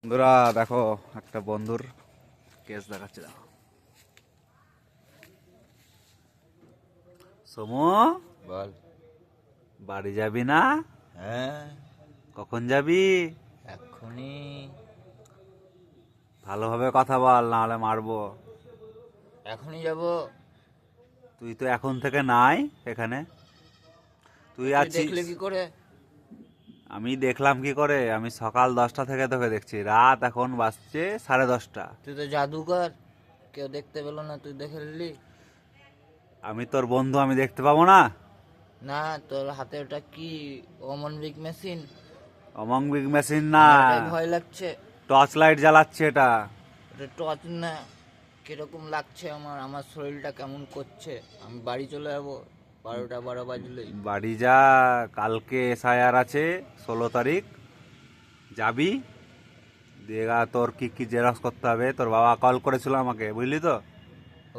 বন্ধুরা দেখো, একটা বন্ধুর কেস দেখাচ্ছি। দেখো সমু, বল। বাড়ি যাবি না? হ্যাঁ, কখন যাবি? এক্ষুনি। ভালোভাবে কথা বল, না হলে মারবো। এখনই যাব। তুই তো এখন থেকে নাই এখানে, তুই আছিস। দেখলে কি করে? আমি দেখলাম কি করে? আমি সকাল 10টা থেকে তোকে দেখছি, রাত এখন বাজছে 10:30। তুই তো জাদুকর, কেউ দেখতে পেলো না, তুই দেখে নিলি। আমি তোর বন্ধু, আমি দেখতে পাবো না? না, তোর হাতে ওটা কি? অমন বিগ মেশিন? অমং বিগ মেশিন না, ভয় লাগছে। টর্চ লাইট জ্বালাচ্ছে এটা। এটা টর্চ না। কিরকম লাগছে আমার আমার শরীরটা কেমন করছে। আমি বাড়ি চলে যাবো 12টা বাজলেই। বাড়ি যা, কালকে এসআইআর আছে 16 তারিখ, যাবি। দেখা তোর কি কি জেরক্স করতে হবে। তোর বাবা কল করেছিল আমাকে, বুঝলি তো?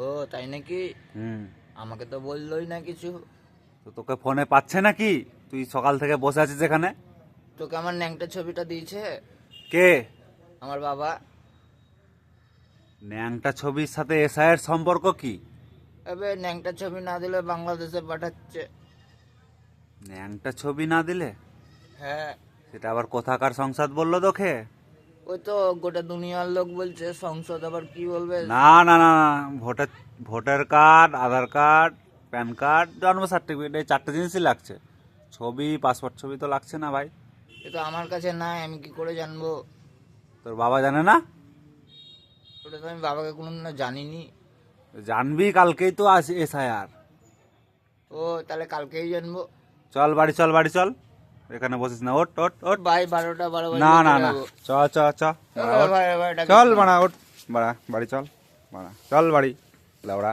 ও তাই নাকি? হুম। আমাকে তো বললোই না কিছু। তো তোকে ফোনে পাচ্ছে নাকি? তুই সকাল থেকে বসে আছিস এখানে। তোকে আমার ন্যাংটা ছবিটা দিয়েছে কে? আমার বাবা। ন্যাংটা ছবির সাথে এসআইয়ের সম্পর্ক কি? এবার ন্যাংটা ছবি না দিলে বাংলাদেশে পাঠাচ্ছে। ন্যাংটা ছবি না দিলে? হ্যাঁ, সেটা আবার কোথাকার সংসদ বললো তোকে? ওই তো গোটা দুনিয়ার লোক বলছে। সংসদ আবার কি বলবে? না না না না, ভোটার ভোটার কার্ড, আধার কার্ড, প্যান কার্ড, জন্ম সার্টিফিকেট, এই 4টে জিনিসই লাগছে। ছবি, পাসপোর্ট ছবি তো লাগছে না ভাই। এ তো আমার কাছে নাই, আমি কি করে জানবো? তোর বাবা জানে না? ওটা তো আমি বাবাকে কোনোদিন জানিনি। জানবি, কালকেই তো আসে এসআইআর। ও তাহলে কালকেই জানবো। চল বাড়ি, চল বাড়ি চল, এখানে বসিস না, ওট ওট ওট। ভাই 12টা না না না, চ চ চ, বাড়া, ওঠ। চল বাড়া, ওঠ বাড়া, বাড়ি চল বাড়া, চল বাড়ি লাউড়া।